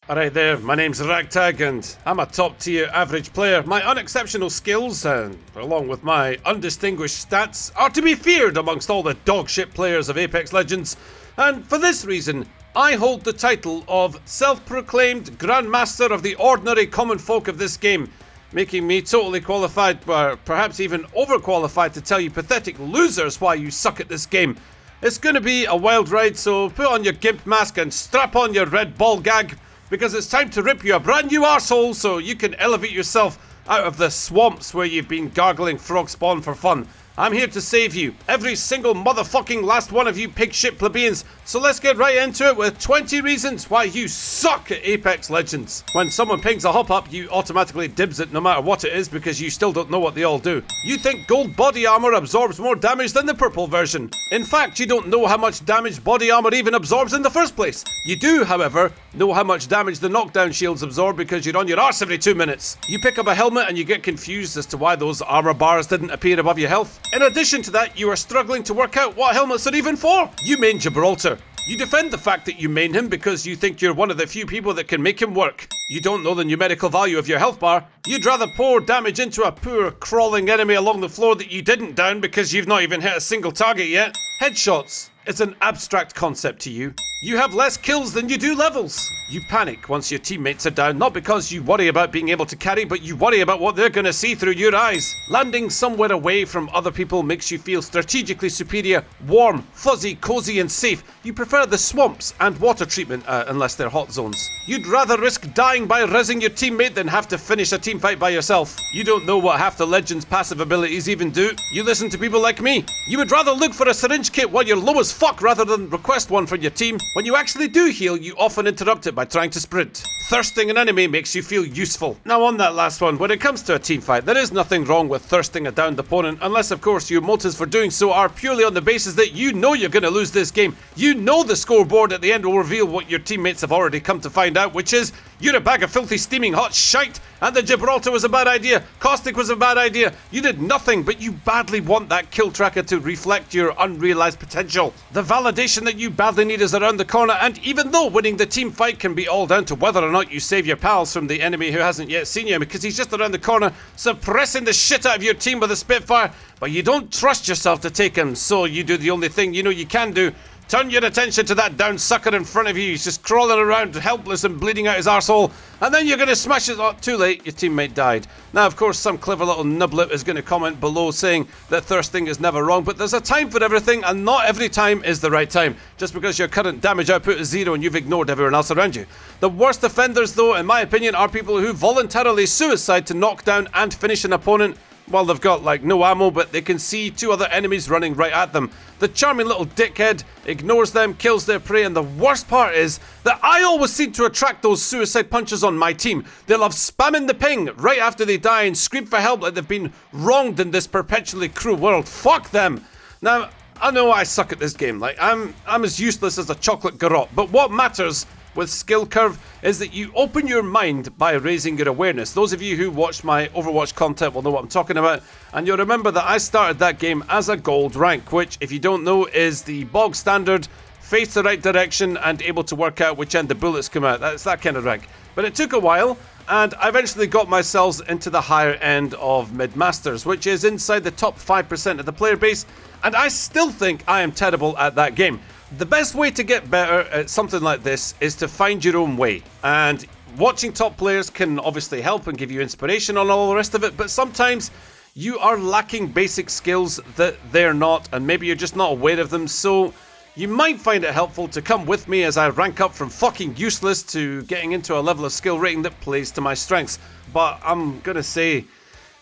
Alright there, my name's Ragtag and I'm a top tier average player. My unexceptional skills, and along with my undistinguished stats, are to be feared amongst all the dogshit players of Apex Legends. And for this reason, I hold the title of self-proclaimed Grandmaster of the ordinary common folk of this game, making me totally qualified, or perhaps even overqualified to tell you pathetic losers why you suck at this game. It's gonna be a wild ride, so put on your gimp mask and strap on your red ball gag, because it's time to rip you a brand new arsehole so you can elevate yourself out of the swamps where you've been gargling frog spawn for fun. I'm here to save you, every single motherfucking last one of you pig shit plebeians, so let's get right into it with 20 reasons why you suck at Apex Legends. When someone pings a hop up, you automatically dibs it no matter what it is because you still don't know what they all do. You think gold body armor absorbs more damage than the purple version. In fact, you don't know how much damage body armor even absorbs in the first place. You do, however, know how much damage the knockdown shields absorb because you're on your arse every 2 minutes. You pick up a helmet and you get confused as to why those armor bars didn't appear above your health. In addition to that, you are struggling to work out what helmets are even for. You main Gibraltar. You defend the fact that you main him because you think you're one of the few people that can make him work. You don't know the numerical value of your health bar. You'd rather pour damage into a poor crawling enemy along the floor that you didn't down because you've not even hit a single target yet. Headshots is an abstract concept to you. You have less kills than you do levels. You panic once your teammates are down, not because you worry about being able to carry, but you worry about what they're gonna see through your eyes. Landing somewhere away from other people makes you feel strategically superior, warm, fuzzy, cozy and safe. You prefer the swamps and water treatment, unless they're hot zones. You'd rather risk dying by rezzing your teammate than have to finish a teamfight by yourself. You don't know what half the Legends passive abilities even do. You listen to people like me. You would rather look for a syringe kit while you're low as fuck rather than request one from your team. When you actually do heal, you often interrupt it by trying to sprint. Thirsting an enemy makes you feel useful. Now on that last one, when it comes to a teamfight, there is nothing wrong with thirsting a downed opponent, unless of course your motives for doing so are purely on the basis that you know you're going to lose this game. You know the scoreboard at the end will reveal what your teammates have already come to find out, which is you're a bag of filthy steaming hot shite, and the Gibraltar was a bad idea, Caustic was a bad idea, you did nothing, but you badly want that kill tracker to reflect your unrealized potential. The validation that you badly need is around the corner, and even though winning the team fight can be all down to whether or not you save your pals from the enemy who hasn't yet seen you because he's just around the corner suppressing the shit out of your team with a Spitfire, but you don't trust yourself to take him, so you do the only thing you know you can do. Turn your attention to that down sucker in front of you. He's just crawling around helpless and bleeding out his arsehole, and then you're going to smash it. Oh, too late, your teammate died. Now of course some clever little nublet is going to comment below saying that thirsting is never wrong, but there's a time for everything and not every time is the right time, just because your current damage output is 0 and you've ignored everyone else around you. The worst offenders though, in my opinion, are people who voluntarily suicide to knock down and finish an opponent while they've got like no ammo, but they can see 2 other enemies running right at them. The charming little dickhead ignores them, kills their prey, and the worst part is that I always seem to attract those suicide punches on my team. They love spamming the ping right after they die and scream for help like they've been wronged in this perpetually cruel world. Fuck them! Now, I know I suck at this game, like I'm as useless as a chocolate garrote, but what matters with skill curve is that you open your mind by raising your awareness. Those of you who watched my Overwatch content will know what I'm talking about, and you'll remember that I started that game as a gold rank, which if you don't know is the bog standard, face the right direction and able to work out which end the bullets come out. That's that kind of rank. But it took a while, and I eventually got myself into the higher end of mid-masters, which is inside the top 5% of the player base, and I still think I am terrible at that game. The best way to get better at something like this is to find your own way, and watching top players can obviously help and give you inspiration on all the rest of it, but sometimes you are lacking basic skills that they're not, and maybe you're just not aware of them, so you might find it helpful to come with me as I rank up from fucking useless to getting into a level of skill rating that plays to my strengths. But I'm gonna say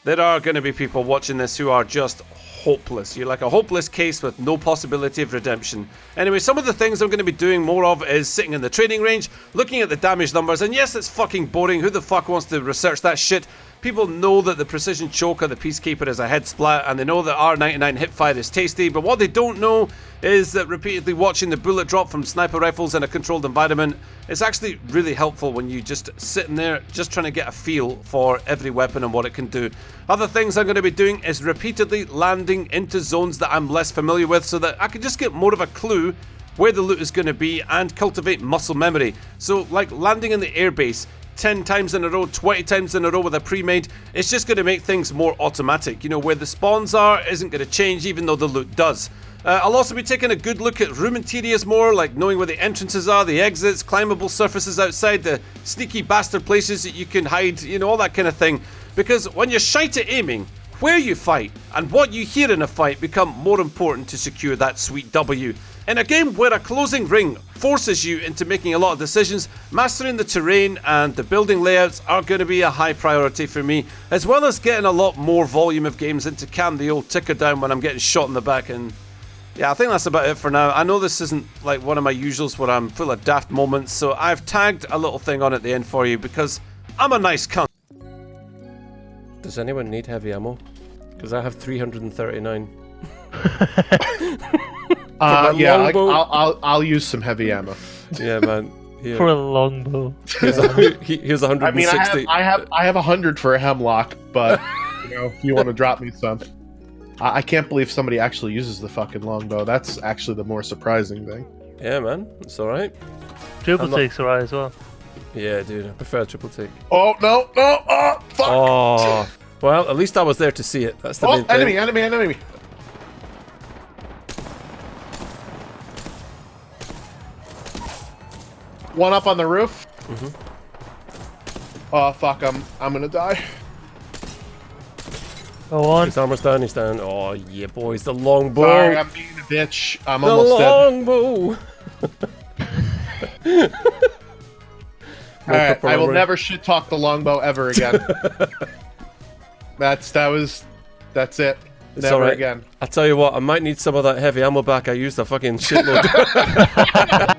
there are gonna be people watching this who are just hopeless. You're like a hopeless case with no possibility of redemption. Anyway, some of the things I'm going to be doing more of is sitting in the training range, looking at the damage numbers, and yes, it's fucking boring. Who the fuck wants to research that shit? People know that the precision choke of the Peacekeeper is a head splat, and they know that R99 hipfire is tasty, but what they don't know is that repeatedly watching the bullet drop from sniper rifles in a controlled environment is actually really helpful when you just sitting there just trying to get a feel for every weapon and what it can do. Other things I'm going to be doing is repeatedly landing into zones that I'm less familiar with so that I can just get more of a clue where the loot is going to be, and cultivate muscle memory. So, like landing in the airbase 10 times in a row, 20 times in a row with a pre-made, it's just going to make things more automatic. You know, where the spawns are isn't going to change, even though the loot does. I'll also be taking a good look at room interiors more, like knowing where the entrances are, the exits, climbable surfaces outside, the sneaky bastard places that you can hide, you know, all that kind of thing. Because when you're shite at aiming, where you fight and what you hear in a fight become more important to secure that sweet W. In a game where a closing ring forces you into making a lot of decisions, mastering the terrain and the building layouts are going to be a high priority for me, as well as getting a lot more volume of games in to calm the old ticker down when I'm getting shot in the back. And yeah, I think that's about it for now. I know this isn't like one of my usuals where I'm full of daft moments, so I've tagged a little thing on at the end for you because I'm a nice cunt. Does anyone need heavy ammo? Because I have 339. Yeah, I'll use some heavy ammo. Yeah, man. Here. For a longbow. Here's 160. I mean, I have 100 for a hemlock, but you know, if you want to drop me some. I can't believe somebody actually uses the fucking longbow. That's actually the more surprising thing. Yeah, man. It's alright. Triple takes are right as well. Yeah, dude. I prefer triple take. Oh, no. Oh, fuck. Oh. Well, at least I was there to see it. That's the main thing. Enemy. One up on the roof. Oh, fuck. I'm gonna die. Go on. His armor's down, he's down. Oh, yeah, boys, the longbow. Sorry, I'm being a bitch. I'm the almost longbow. Alright, I will never shit talk the longbow ever again. That's it. It's Never right. again. I tell you what, I might need some of that heavy ammo back. I used a fucking shitload.